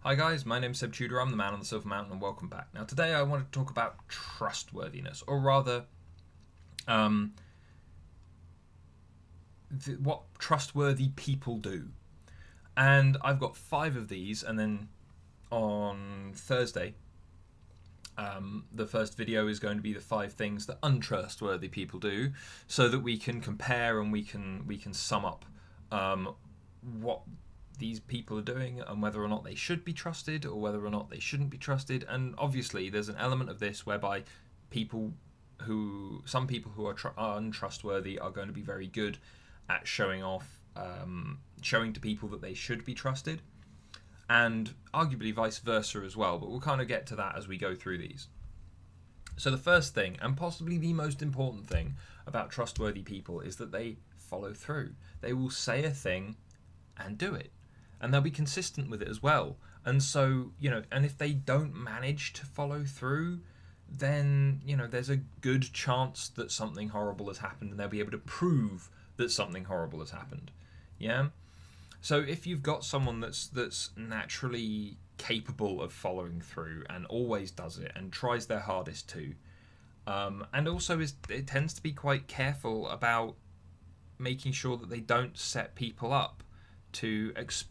Hi guys, my name's Seb Tudor, I'm the man on the Silver Mountain and welcome back. Now today I want to talk about trustworthiness, or rather, um, what trustworthy people do. And I've got 5 of these, and then on Thursday, the first video is going to be the 5 things that untrustworthy people do, so that we can compare and we can sum up what these people are doing and whether or not they should be trusted or whether or not they shouldn't be trusted. And obviously there's an element of this whereby some people who are untrustworthy are going to be very good at showing to people that they should be trusted, and arguably vice versa as well, but we'll kind of get to that as we go through these. So the first thing, and possibly the most important thing about trustworthy people, is that they follow through. They will say a thing and do it, and they'll be consistent with it as well. And so, and if they don't manage to follow through, then there's a good chance that something horrible has happened, and they'll be able to prove that something horrible has happened. Yeah. So if you've got someone that's naturally capable of following through and always does it and tries their hardest to, and also it tends to be quite careful about making sure that they don't set people up to expect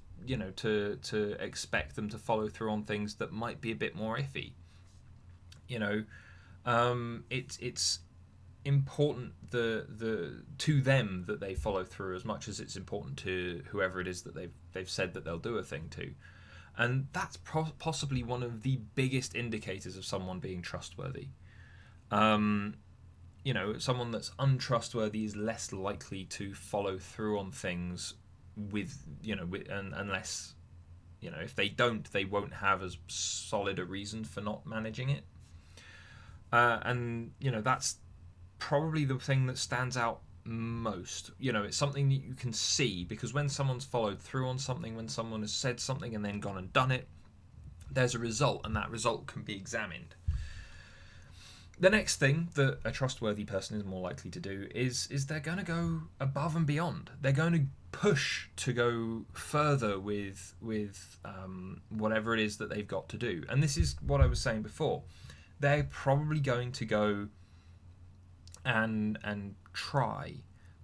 them to follow through on things that might be a bit more iffy. It's important to them that they follow through as much as it's important to whoever it is that they've said that they'll do a thing to. And that's possibly one of the biggest indicators of someone being trustworthy. Someone that's untrustworthy is less likely to follow through on things unless if they don't, they won't have as solid a reason for not managing it. And that's probably the thing that stands out most. It's something that you can see, because when someone's followed through on something, when someone has said something and then gone and done it, there's a result, and that result can be examined. The next thing that a trustworthy person is more likely to do is they're going to go above and beyond. They're going to push to go further with whatever it is that they've got to do. And this is what I was saying before. They're probably going to go and try,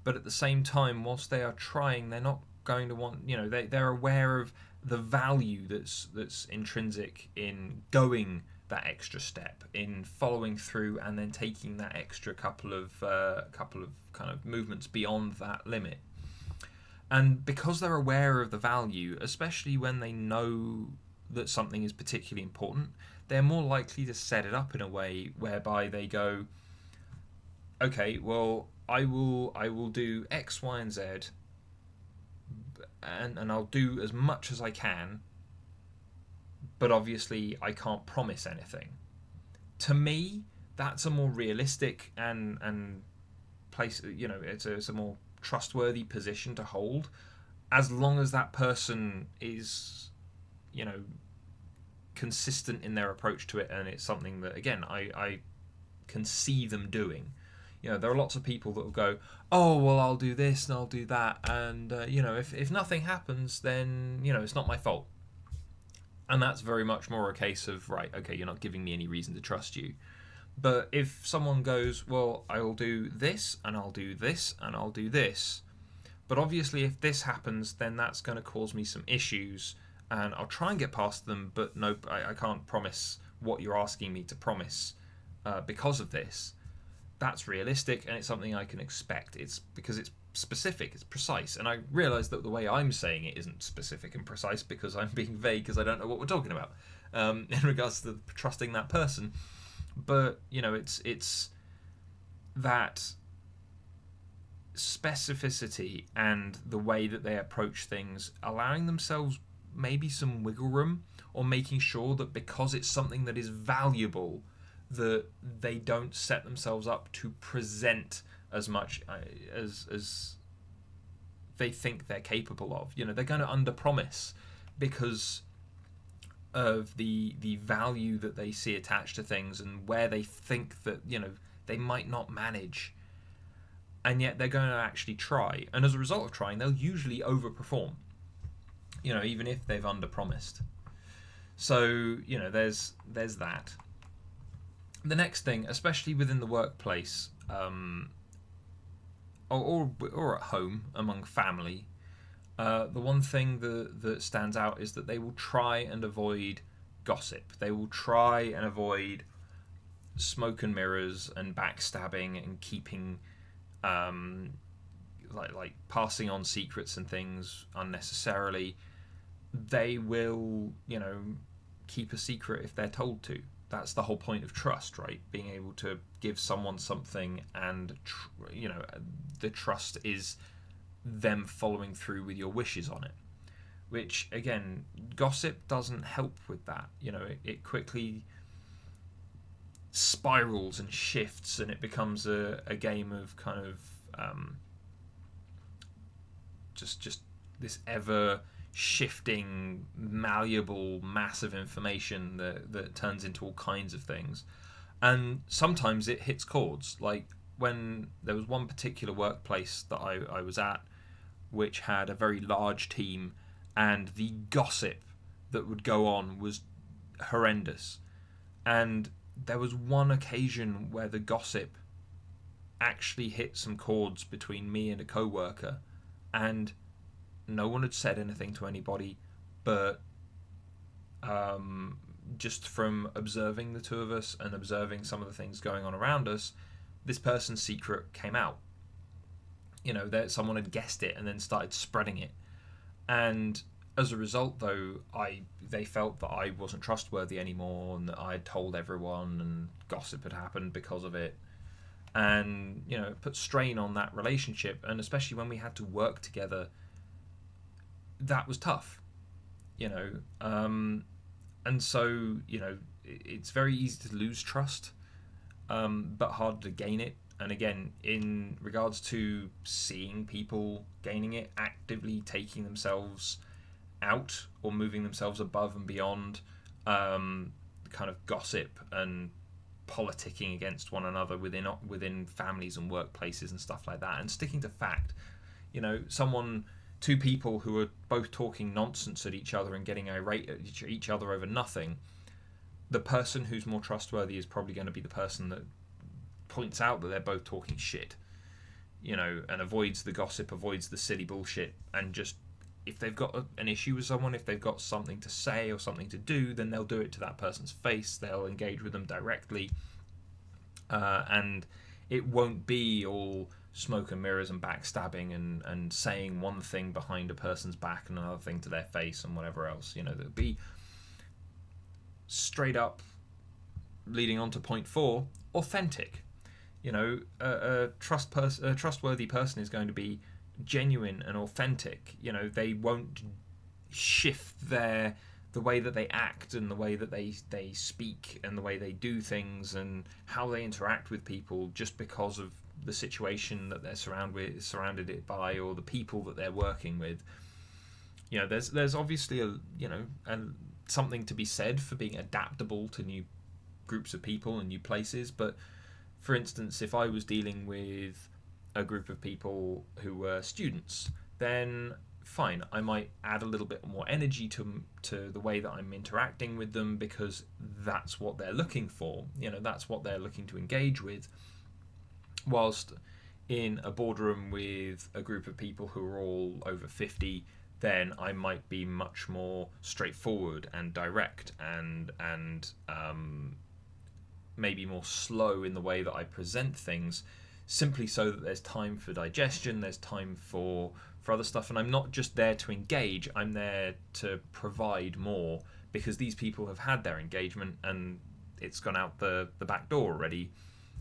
but at the same time, whilst they are trying, they're not going to want, they're aware of the value that's intrinsic in going that extra step, in following through and then taking that extra couple of kind of movements beyond that limit. And because they're aware of the value, especially when they know that something is particularly important, they're more likely to set it up in a way whereby they go, okay, well, I will do X, Y, and Z, and I'll do as much as I can, but obviously I can't promise anything. To me, that's a more realistic and place. It's a more trustworthy position to hold, as long as that person is, consistent in their approach to it, and it's something that, again, I can see them doing. There are lots of people that will go, oh, well, I'll do this and I'll do that, and if nothing happens, then it's not my fault. And that's very much more a case of, right, okay, you're not giving me any reason to trust you. But if someone goes, well, I'll do this and I'll do this and I'll do this, but obviously if this happens, then that's going to cause me some issues, and I'll try and get past them, but nope, I can't promise what you're asking me to promise because of this. That's realistic, and it's something I can expect. It's because it's specific, it's precise, and I realise that the way I'm saying it isn't specific and precise because I'm being vague because I don't know what we're talking about in regards to trusting that person. But it's that specificity and the way that they approach things, allowing themselves maybe some wiggle room, or making sure that because it's something that is valuable, that they don't set themselves up to present as much as they think they're capable of. They're going to underpromise because of the value that they see attached to things, and where they think that they might not manage, and yet they're going to actually try, and as a result of trying, they'll usually overperform, even if they've underpromised. So, there's that. The next thing, especially within the workplace, or at home among family, the one thing that stands out is that they will try and avoid gossip. They will try and avoid smoke and mirrors and backstabbing and keeping like passing on secrets and things unnecessarily. They will, keep a secret if they're told to. That's the whole point of trust, right? Being able to give someone something, and the trust is them following through with your wishes on it. Which, again, gossip doesn't help with that. It quickly spirals and shifts, and it becomes a game of kind of just this ever shifting, malleable mass of information that turns into all kinds of things. And sometimes it hits chords. Like when there was one particular workplace that I was at, which had a very large team, and the gossip that would go on was horrendous. And there was one occasion where the gossip actually hit some chords between me and a co-worker, and no one had said anything to anybody, but just from observing the two of us and observing some of the things going on around us, this person's secret came out. That someone had guessed it and then started spreading it. And as a result, though, they felt that I wasn't trustworthy anymore, and that I had told everyone, and gossip had happened because of it. And it put strain on that relationship, and especially when we had to work together, that was tough. And so it's very easy to lose trust, but harder to gain it. And again, in regards to seeing people gaining it, actively taking themselves out or moving themselves above and beyond kind of gossip and politicking against one another within families and workplaces and stuff like that, and sticking to fact. Two people who are both talking nonsense at each other and getting irate at each other over nothing, the person who's more trustworthy is probably going to be the person that points out that they're both talking shit, and avoids the gossip, avoids the silly bullshit, and just, if they've got an issue with someone, if they've got something to say or something to do, then they'll do it to that person's face. They'll engage with them directly, and it won't be all smoke and mirrors and backstabbing and saying one thing behind a person's back and another thing to their face and whatever else. There'll be straight up, leading on to point 4, authentic. A trustworthy person is going to be genuine and authentic. They won't shift the way that they act and the way that they speak and the way they do things and how they interact with people just because of the situation that they're surrounded it by, or the people that they're working with. There's obviously something to be said for being adaptable to new groups of people and new places. But for instance, if I was dealing with a group of people who were students, then fine, I might add a little bit more energy to the way that I'm interacting with them, because that's what they're looking for. That's what they're looking to engage with. Whilst in a boardroom with a group of people who are all over 50, then I might be much more straightforward and direct and maybe more slow in the way that I present things, simply so that there's time for digestion, there's time for other stuff, and I'm not just there to engage, I'm there to provide more, because these people have had their engagement and it's gone out the back door already,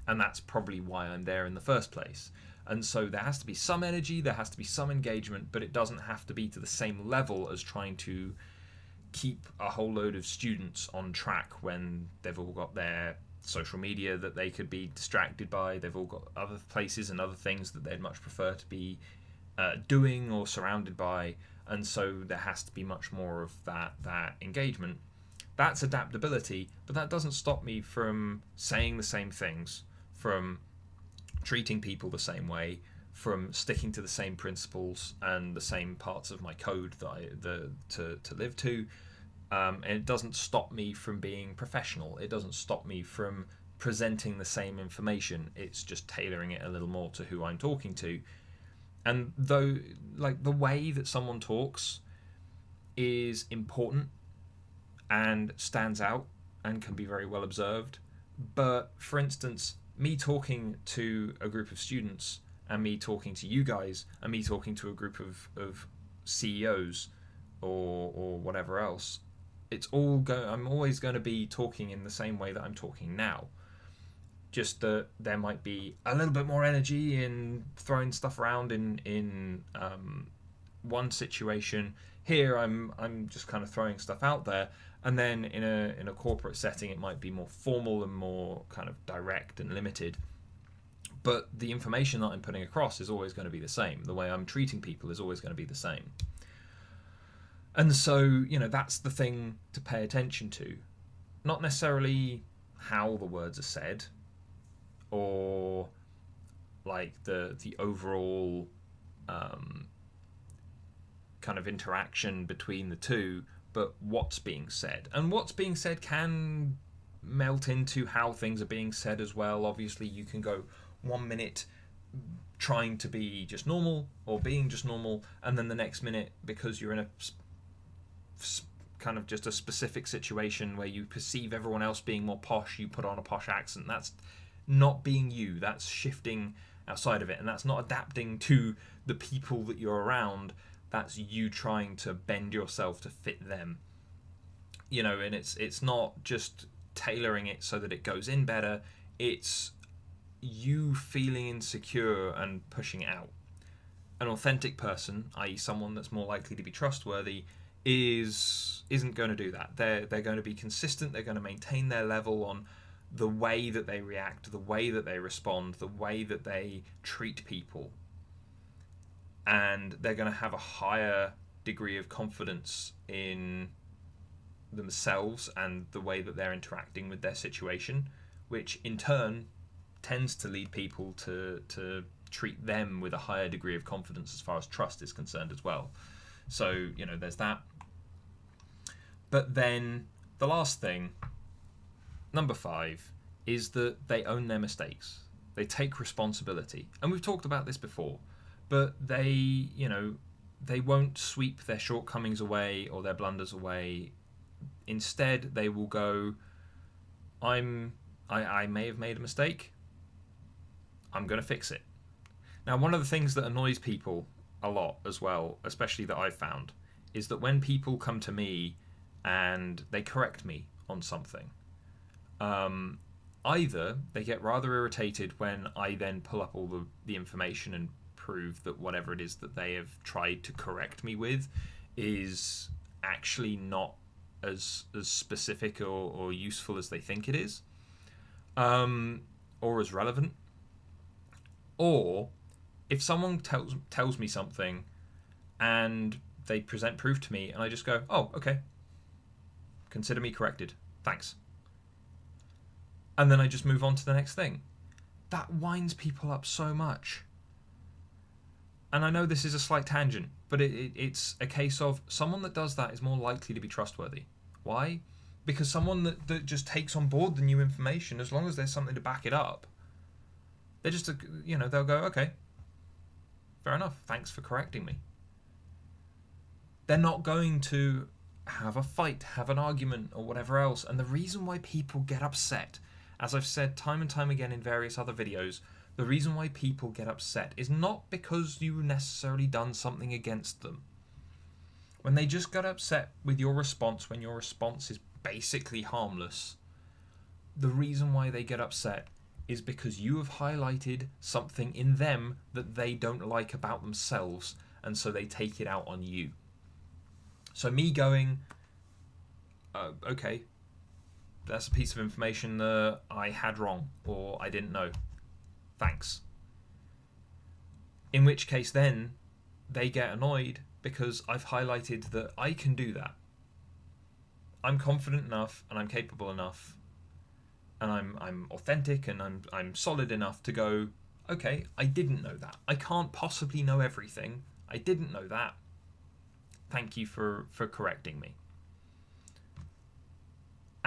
and that's probably why I'm there in the first place. And so there has to be some energy, there has to be some engagement, but it doesn't have to be to the same level as trying to keep a whole load of students on track when they've all got their social media that they could be distracted by, they've all got other places and other things that they'd much prefer to be doing or surrounded by, and so there has to be much more of that engagement. That's adaptability, but that doesn't stop me from saying the same things, from treating people the same way, from sticking to the same principles and the same parts of my code that to live to, And it doesn't stop me from being professional. It doesn't stop me from presenting the same information. It's just tailoring it a little more to who I'm talking to. And though, like, the way that someone talks is important and stands out and can be very well observed. But for instance, me talking to a group of students and me talking to you guys and me talking to a group of CEOs or whatever else, I'm always going to be talking in the same way that I'm talking now. Just that there might be a little bit more energy in throwing stuff around in one situation. Here I'm just kind of throwing stuff out there, and then in a corporate setting it might be more formal and more kind of direct and limited. But the information that I'm putting across is always going to be the same. The way I'm treating people is always going to be the same. And so, that's the thing to pay attention to. Not necessarily how the words are said, or like the overall kind of interaction between the two, but what's being said. And what's being said can melt into how things are being said as well. Obviously, you can go 1 minute trying to be just normal or being just normal, and then the next minute, because you're in a kind of just a specific situation where you perceive everyone else being more posh, you put on a posh accent. That's not being you. That's shifting outside of it, and that's not adapting to the people that you're around. That's you trying to bend yourself to fit them. And it's not just tailoring it so that it goes in better. It's you feeling insecure and pushing it out. An authentic person, i.e. someone that's more likely to be trustworthy, isn't going to do that. They're going to be consistent. They're going to maintain their level on the way that they react, the way that they respond, the way that they treat people. And they're going to have a higher degree of confidence in themselves and the way that they're interacting with their situation, which in turn tends to lead people to treat them with a higher degree of confidence as far as trust is concerned as well. So, there's that. But then the last thing, number 5, is that they own their mistakes. They take responsibility. And we've talked about this before, but they won't sweep their shortcomings away or their blunders away. Instead, they will go, I may have made a mistake. I'm going to fix it. Now, one of the things that annoys people a lot as well, especially that I've found, is that when people come to me and they correct me on something, either they get rather irritated when I then pull up all the information and prove that whatever it is that they have tried to correct me with is actually not as specific or useful as they think it is, or as relevant. Or if someone tells me something and they present proof to me and I just go, oh, okay, consider me corrected, thanks, and then I just move on to the next thing, that winds people up so much. And I know this is a slight tangent, but it's a case of someone that does that is more likely to be trustworthy. Why? Because someone that just takes on board the new information, as long as there's something to back it up, they're just, they'll go, okay, fair enough, thanks for correcting me. They're not going to have a fight, have an argument, or whatever else. And the reason why people get upset, as I've said time and time again in various other videos, the reason why people get upset is not because you've necessarily done something against them. When they just get upset with your response, when your response is basically harmless, the reason why they get upset is because you have highlighted something in them that they don't like about themselves, and so they take it out on you. So me going, okay, that's a piece of information that I had wrong or I didn't know, thanks. In which case then they get annoyed because I've highlighted that I can do that. I'm confident enough and I'm capable enough and I'm authentic and I'm solid enough to go, okay, I didn't know that. I can't possibly know everything. I didn't know that. Thank you for correcting me.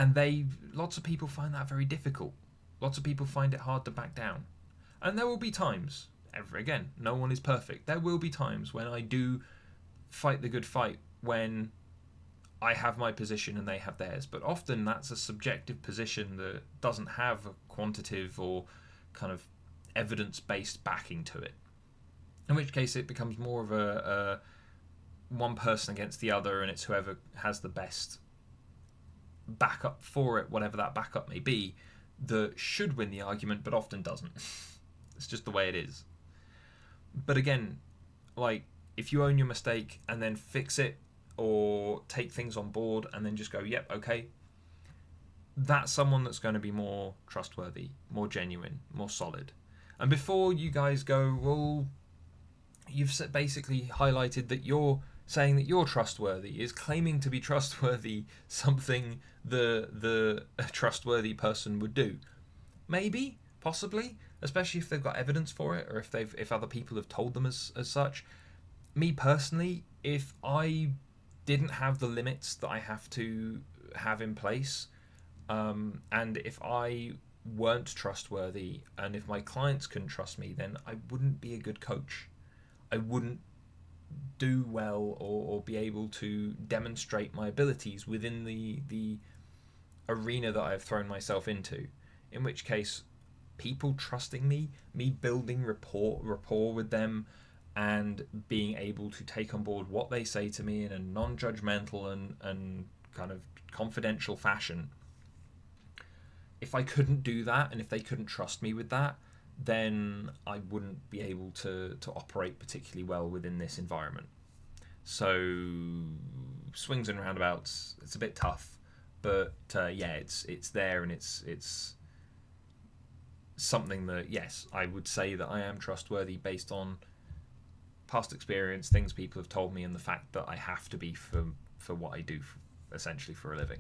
And lots of people find that very difficult. Lots of people find it hard to back down. And there will be times, again, no one is perfect. There will be times when I do fight the good fight, when I have my position and they have theirs. But often that's a subjective position that doesn't have a quantitative or kind of evidence-based backing to it. In which case it becomes more of a one person against the other, and it's whoever has the best backup for it, whatever that backup may be, that should win the argument, but often doesn't. It's just the way it is. But again, like, if you own your mistake and then fix it, or take things on board and then just go, yep, okay, that's someone that's going to be more trustworthy, more genuine, more solid. And before you guys go, well, you've basically highlighted that you're saying that you're trustworthy. Is claiming to be trustworthy something the trustworthy person would do? Maybe, possibly, especially if they've got evidence for it, or if other people have told them as such. Me personally, if I didn't have the limits that I have to have in place, and if I weren't trustworthy, and if my clients couldn't trust me, then I wouldn't be a good coach. I wouldn't do well or be able to demonstrate my abilities within the arena that I've thrown myself into. In which case, people trusting me building rapport with them, and being able to take on board what they say to me in a non-judgmental and kind of confidential fashion. If I couldn't do that, and if they couldn't trust me with that, then I wouldn't be able to operate particularly well within this environment. So swings and roundabouts, it's a bit tough, but yeah, it's there, and it's something that, yes, I would say that I am trustworthy based on past experience, things people have told me, and the fact that I have to be for what I do, essentially for a living.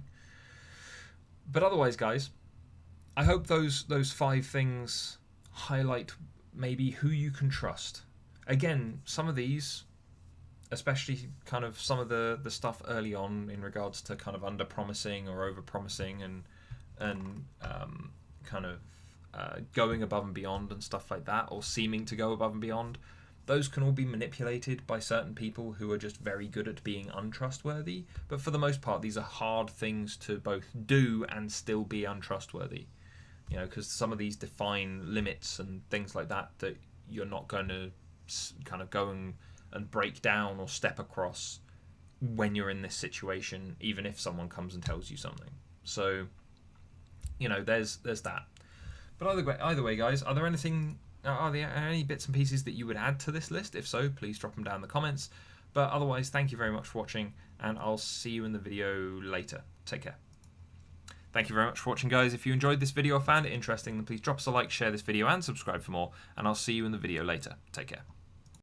But otherwise, guys, I hope those 5 things highlight maybe who you can trust. Again, some of these, especially kind of some of the stuff early on in regards to kind of under promising or over promising, and kind of going above and beyond and stuff like that, or seeming to go above and beyond, those can all be manipulated by certain people who are just very good at being untrustworthy. But for the most part, these are hard things to both do and still be untrustworthy. You know, because some of these define limits and things like that you're not going to kind of go and break down or step across when you're in this situation, even if someone comes and tells you something. So, you know, there's that. But either way, guys, are there any bits and pieces that you would add to this list? If so, please drop them down in the comments. But otherwise, thank you very much for watching, and I'll see you in the video later. Take care. Thank you very much for watching, guys. If you enjoyed this video or found it interesting, then please drop us a like, share this video, and subscribe for more. And I'll see you in the video later. Take care.